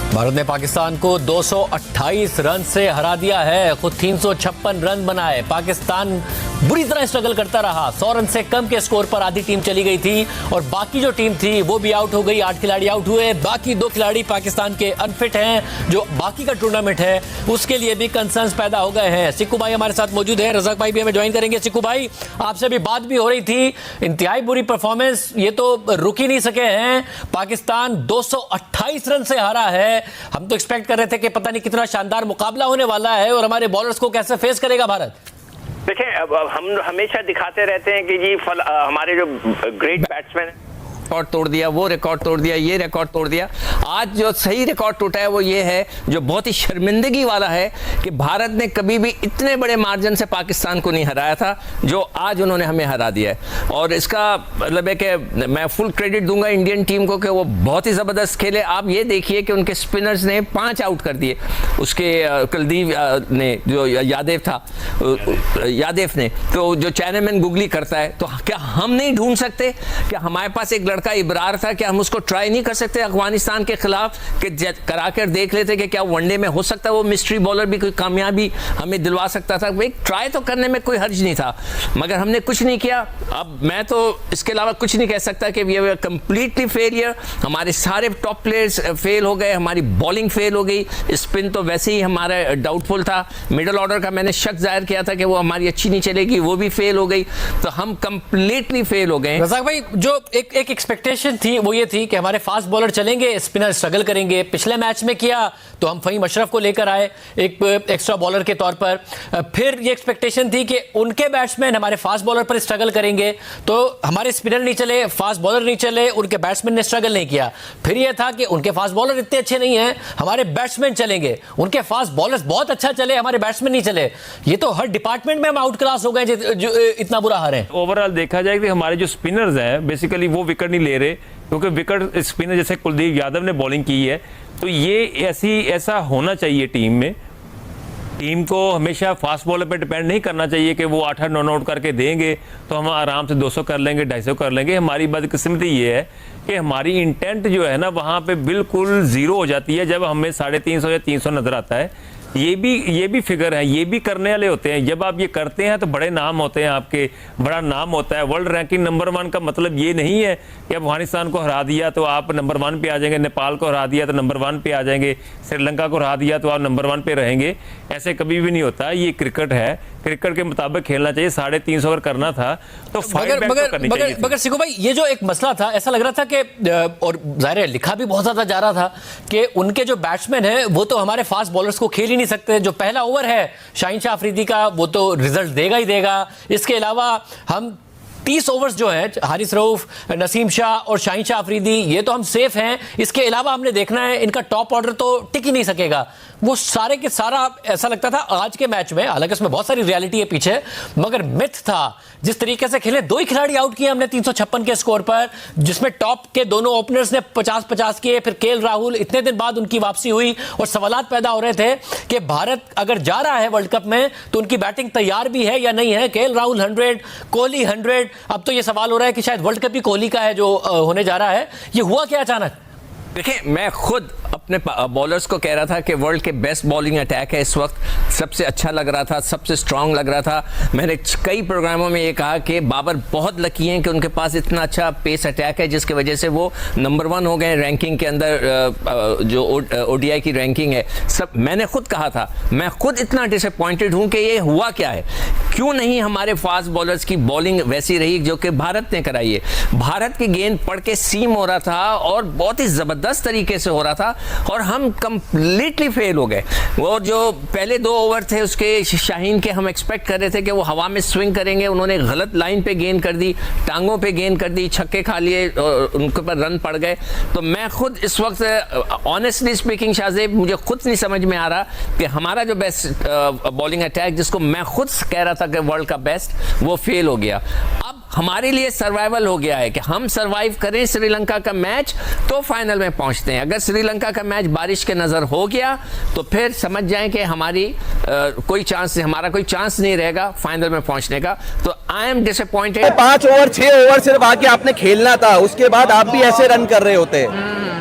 भारत ने पाकिस्तान को 228 रन से हरा दिया है, खुद 356 रन बनाए। पाकिस्तान बुरी तरह स्ट्रगल करता रहा, 100 रन से कम के स्कोर पर आधी टीम चली गई थी और बाकी जो टीम थी वो भी आउट हो गई। 8 खिलाड़ी आउट हुए, बाकी 2 खिलाड़ी पाकिस्तान के अनफिट हैं। जो बाकी का टूर्नामेंट है उसके लिए भी कंसर्न्स पैदा हो गए हैं। सिक्कू भाई हमारे साथ मौजूद है, रज़ाक भाई भी हमें ज्वाइन करेंगे। सिक्कू भाई, आपसे अभी बात भी हो रही थी, इंतहाई बुरी परफॉर्मेंस, ये तो रुक ही नहीं सके हैं। पाकिस्तान 228 रन से हारा है। हम तो एक्सपेक्ट कर रहे थे कि पता नहीं कितना शानदार मुकाबला होने वाला है और हमारे बॉलर्स को कैसे फेस करेगा भारत। देखें, अब हम हमेशा दिखाते रहते हैं कि जी हमारे जो ग्रेट बैट्समैन रिकॉर्ड तोड़ दिया, वो रिकॉर्ड तोड़ दिया, ये रिकॉर्ड तोड़ दिया। आज जो सही रिकॉर्ड टूटा है वो ये है, जो बहुत ही शर्मिंदगी वाला है, कि भारत ने कभी भी इतने बड़े मार्जिन से पाकिस्तान को नहीं हराया था जो आज उन्होंने हमें हरा दिया है। और इसका मतलब है कि मैं फुल क्रेडिट दूंगा इंडियन टीम को कि वो बहुत ही ज़बरदस्त खेले। आप ये देखिए कि उनके स्पिनर्स ने 5 आउट कर दिए, उसके कुलदीप ने, जो यादव था, यादव ने, तो जो चाइनामैन गुगली करता है, तो क्या हम नहीं ढूंढ सकते कि हमारे पास एक का इब्रार था, कि हम उसको ट्राई नहीं कर सकते अफगानिस्तान के खिलाफ, कि करा कर देख लेते कि क्या वनडे में हो सकता है वो मिस्ट्री बॉलर भी कोई कामयाबी हमें दिलवा सकता था। भाई ट्राई तो करने में कोई हर्ज नहीं था, मगर हमने कुछ नहीं किया। अब मैं तो इसके अलावा कुछ नहीं कह सकता कि वी वर कंप्लीटली फेलियर। हमारे सारे टॉप प्लेयर्स फेल हो गए, हमारी बॉलिंग फेल हो गई, स्पिन तो वैसे ही हमारा डाउटफुल था। मिडिल ऑर्डर का मैंने शक जाहिर किया था कि वो हमारी अच्छी नहीं चलेगी, वो भी फेल हो गई, तो हम कंप्लीटली फेल हो गए। रज़ाक भाई, जो एक एक्सपेक्टेशन थी वो ये थी कि हमारे फास्ट बॉलर चलेंगे, स्पिनर स्ट्रगल करेंगे। पिछले मैच में किया तो हम फहीम अशरफ को लेकर आए एक एक्स्ट्रा बॉलर के तौर पर। फिर ये एक्सपेक्टेशन थी कि उनके बैट्समैन हमारे फास्ट बॉलर पर स्ट्रगल करेंगे, तो हमारे स्पिनर नहीं चले, फास्ट बॉलर नहीं चले, उनके बैट्समैन ने स्ट्रगल नहीं किया। फिर यह था कि उनके फास्ट बॉलर इतने अच्छे नहीं हैं, हमारे बैट्समैन चलेंगे, उनके फास्ट बॉलर्स बहुत अच्छा चले, हमारे बैट्समैन नहीं चले। ये तो हर डिपार्टमेंट में हम आउट क्लास हो गए, जो इतना बुरा हारे। ओवरऑल देखा जाए कि हमारे जो स्पिनर्स हैं बेसिकली वो विकेट नहीं ले रहे, क्योंकि विकेट स्पिनर जैसे कुलदीप यादव ने बॉलिंग की है, तो ये ऐसा होना चाहिए टीम में। टीम को हमेशा फास्ट बॉलर पे डिपेंड नहीं करना चाहिए कि वो 8-8 9 आउट करके देंगे तो हम आराम से 200 कर लेंगे, 250 कर लेंगे। हमारी बदकिस्मती ये है कि हमारी इंटेंट जो है ना वहाँ पे बिल्कुल ज़ीरो हो जाती है जब हमें 350 या 300 नज़र आता है। ये भी फिगर है, ये भी करने वाले होते हैं। जब आप ये करते हैं तो बड़े नाम होते हैं, आपके बड़ा नाम होता है। वर्ल्ड रैंकिंग नंबर 1 का मतलब ये नहीं है कि अफगानिस्तान को हरा दिया तो आप नंबर 1 पे आ जाएंगे, नेपाल को हरा दिया तो नंबर 1 पे आ जाएंगे, श्रीलंका को हरा दिया तो आप नंबर 1 पे रहेंगे। ऐसे कभी भी नहीं होता। ये क्रिकेट है, क्रिकेट के मुताबिक खेलना चाहिए। 350 अगर करना था तो मगर सिक्कू भाई, ये जो एक मसला था, ऐसा लग रहा था कि, और जाहिर है लिखा भी बहुत ज्यादा जा रहा था कि उनके जो बैट्समैन है वो तो हमारे फास्ट बॉलर्स को खेल ही नहीं सकते। जो पहला ओवर है शाहीन शाह अफरीदी का, वो तो रिजल्ट देगा ही देगा। इसके अलावा हम 30 ओवर्स जो है, हारिस रऊफ, नसीम शाह और शाहीन शाह अफरीदी, ये तो हम सेफ हैं। इसके अलावा हमने देखना है, इनका टॉप ऑर्डर तो टिक ही नहीं सकेगा। वो सारे के सारा ऐसा लगता था आज के मैच में, हालांकि उसमें बहुत सारी रियलिटी है पीछे, मगर मिथ था जिस तरीके से खेले। 2 ही खिलाड़ी आउट किए हमने 356 के स्कोर पर, जिसमें टॉप के दोनों ओपनर्स ने 50-50 किए। फिर केएल राहुल, इतने दिन बाद उनकी वापसी हुई और सवालात पैदा हो रहे थे कि भारत अगर जा रहा है वर्ल्ड कप में तो उनकी बैटिंग तैयार भी है या नहीं है। केएल राहुल 100, कोहली 100, अब तो ये सवाल हो रहा है कि शायद वर्ल्ड कप ही कोहली का है जो होने जा रहा है। ये हुआ क्या अचानक? देखिए, मैं खुद अपने बॉलर्स को कह रहा था कि वर्ल्ड के बेस्ट बॉलिंग अटैक है इस वक्त, सबसे अच्छा लग रहा था, सबसे स्ट्रांग लग रहा था। मैंने कई प्रोग्रामों में ये कहा कि बाबर बहुत लकी हैं कि उनके पास इतना अच्छा पेस अटैक है, जिसकी वजह से वो नंबर 1 हो गए रैंकिंग के अंदर। जो ओडीआई की रैंकिंग है, सब मैंने खुद कहा था। मैं खुद इतना डिसअपॉइंटेड हूँ कि ये हुआ क्या है, क्यों नहीं हमारे फास्ट बॉलर्स की बॉलिंग वैसी रही जो कि भारत ने कराई है। भारत की गेंद पड़ के सीम हो रहा था और बहुत ही ज़बरदस्त तरीके से हो रहा था, और हम कंप्लीटली फेल हो गए। वो जो पहले 2 ओवर थे उसके शाहीन के, हम एक्सपेक्ट कर रहे थे कि वो हवा में स्विंग करेंगे, उन्होंने गलत लाइन पे गेंद कर दी, टांगों पे गेंद कर दी, छक्के खा लिए, उनके ऊपर रन पड़ गए। तो मैं खुद इस वक्त ऑनेस्टली स्पीकिंग शाहजेब, मुझे खुद नहीं समझ में आ रहा कि हमारा जो बेस्ट बॉलिंग अटैक, जिसको मैं खुद कह रहा था कि वर्ल्ड का बेस्ट, वो फेल हो गया। अब हमारे लिए सर्वाइवल हो गया है कि हम सर्वाइव करें श्रीलंका का मैच तो फाइनल में पहुंचते हैं। अगर श्रीलंका का मैच बारिश के नज़र हो गया तो फिर समझ जाएं कि हमारा कोई चांस नहीं रहेगा फाइनल में पहुंचने का। तो I am disappointed. 5 over 6 over सिर्फ आके आपने खेलना था, उसके बाद आप भी ऐसे रन कर रहे होते।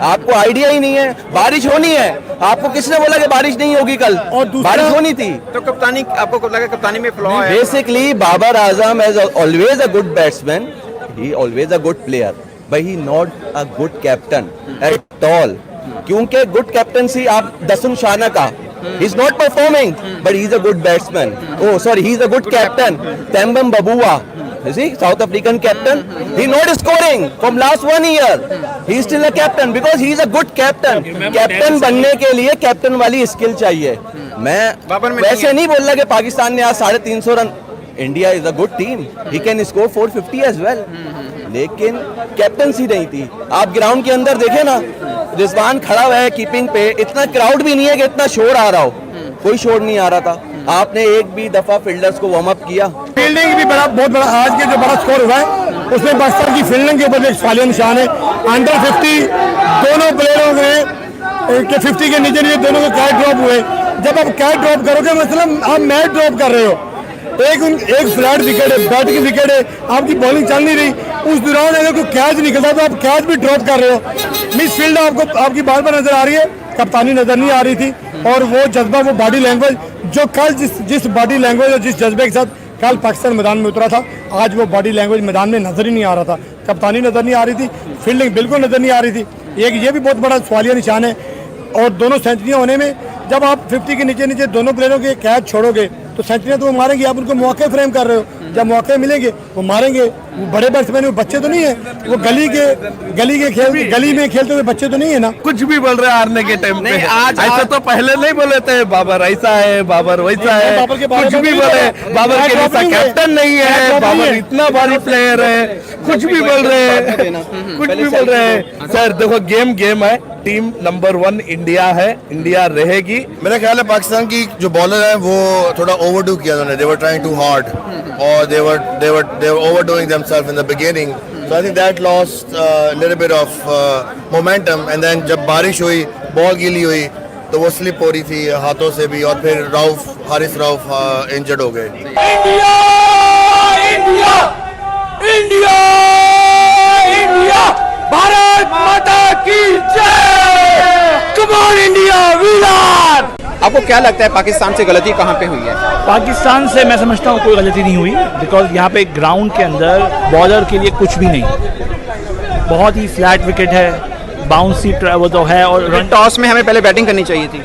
आपको आइडिया ही नहीं है। बारिश होनी है, आपको किसने बोला कि बारिश नहीं होगी कल? और बारिश होनी थी। तो कप्तानी, आपको कब लगा कप्तानी में फ्लॉ है? Basically Babar Azam is always a good batsman, he always a good player, but he not a good captain at all. क्योंकि good captaincy आप दसुन शाना का, he's not performing, but he's a good batsman. Oh sorry, he's a good captain. Tembam Babuwa, you see, South African captain, he not scoring from last 1 year. He is still a captain because he is a good captain. Captain बनने के लिए captain वाली skill चाहिए। मैं वैसे नहीं बोल रहा कि पाकिस्तान ने आज 350 run, India is a good team, he can score 450 as well, लेकिन कैप्टनसी नहीं थी। आप ग्राउंड के अंदर देखे ना, रिजवान खड़ा हुआ है कीपिंग पे, इतना क्राउड भी नहीं है कि इतना शोर आ रहा हो, कोई शोर नहीं आ रहा था। आपने एक भी दफा फील्डर्स को वार्म अप किया? फील्डिंग भी बहुत बड़ा आज के जो बड़ा स्कोर हुआ है उसमें पाकिस्तान की फील्डिंग के ऊपर एक सवालिया निशान है। अंडर 50 दोनों प्लेयरों के 50 के नीचे दोनों के कैच ड्रॉप हुए। जब आप कैच ड्रॉप करोगे मतलब आप मैच ड्रॉप कर रहे हो, एक फ्लैट विकेट है, बैटिंग विकेट है, आपकी बॉलिंग चल नहीं रही, उस दौरान अगर कोई कैच निकलता तो आप कैच भी ड्रॉप कर रहे हो। मिस फील्ड आपकी बार बार नजर आ रही है, कप्तानी नजर नहीं आ रही थी। और वो जज्बा, वो बॉडी लैंग्वेज जो कल जिस बॉडी लैंग्वेज और जिस जज्बे के साथ कल पाकिस्तान मैदान में उतरा था, आज वो बॉडी लैंग्वेज मैदान में नजर ही नहीं आ रहा था। कप्तानी नजर नहीं आ रही थी, फील्डिंग बिल्कुल नजर नहीं आ रही थी। ये भी बहुत बड़ा सवालिया निशान है। और दोनों सेंचुरियां होने में, जब आप 50 के नीचे दोनों प्लेयरों के कैच छोड़ोगे तो सेंचुरियां तो वो मारेंगे। आप उनको मौके फ्रेम कर रहे हो, जब मौके मिलेंगे वो मारेंगे। वो बड़े बैट्समैन, वो बच्चे तो नहीं है, वो गली में खेलते हुए बच्चे तो नहीं है ना। कुछ भी बोल रहे हैं हारने के टाइम पे। ऐसा तो पहले नहीं बोले थे, बाबर ऐसा है, बाबर वैसा है, कुछ भी बोले। बाबर के जैसा कैप्टन नहीं है, बाबर इतना भारी प्लेयर है, कुछ भी बोल रहे हैं, कुछ भी बोल रहे हैं। सर देखो, गेम है, टीम नंबर 1 इंडिया है, इंडिया रहेगी। मेरा ख्याल है पाकिस्तान की जो बॉलर है वो थोड़ा ओवरडू किया उन्होंने। दे वर ट्राइंग टू हार्ड और they were overdoing themselves in the beginning, so I think that lost a little bit of momentum, and then जब बारिश हुई, बॉल गीली हुई तो वो स्लिप हो रही थी हाथों से भी, और फिर हारिस रऊफ इंजर्ड हो गए। India India India India, Bharat माता की जय, come on India, we are. आपको क्या लगता है पाकिस्तान से गलती कहाँ पे हुई है? पाकिस्तान से मैं समझता हूँ कोई गलती नहीं हुई, बिकॉज यहाँ पे ग्राउंड के अंदर बॉलर के लिए कुछ भी नहीं, बहुत ही फ्लैट विकेट है, बाउंसी वो तो है। और टॉस में हमें पहले बैटिंग करनी चाहिए थी।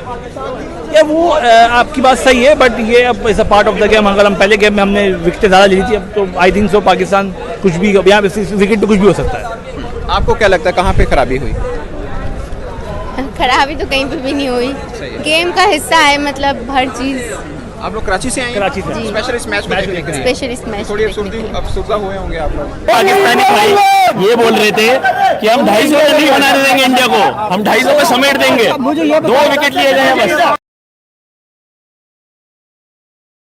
ये वो आपकी बात सही है, बट ये अब is a part of the game. अगर हम पहले गेम में हमने विकेटें ज़्यादा ली थी, अब तो आई थिंक सो पाकिस्तान कुछ भी, यहाँ पे विकेट तो कुछ भी हो सकता है। आपको क्या लगता है कहाँ पे खराबी हुई? खराबी तो कहीं पे भी नहीं हुई, गेम का हिस्सा है, मतलब हर चीज। आप लोग कराची से आए हैं? कराची से। स्पेशल इस मैच को देखने के लिए। स्पेशल इस मैच थोड़ी अफसरदा हुए होंगे आप लोग। पाकिस्तानी भाई ये बोल रहे थे कि हम 250 नहीं बनाने देंगे इंडिया को, हम 250 पे समेट देंगे, 2 विकेट लिए गए हैं बस।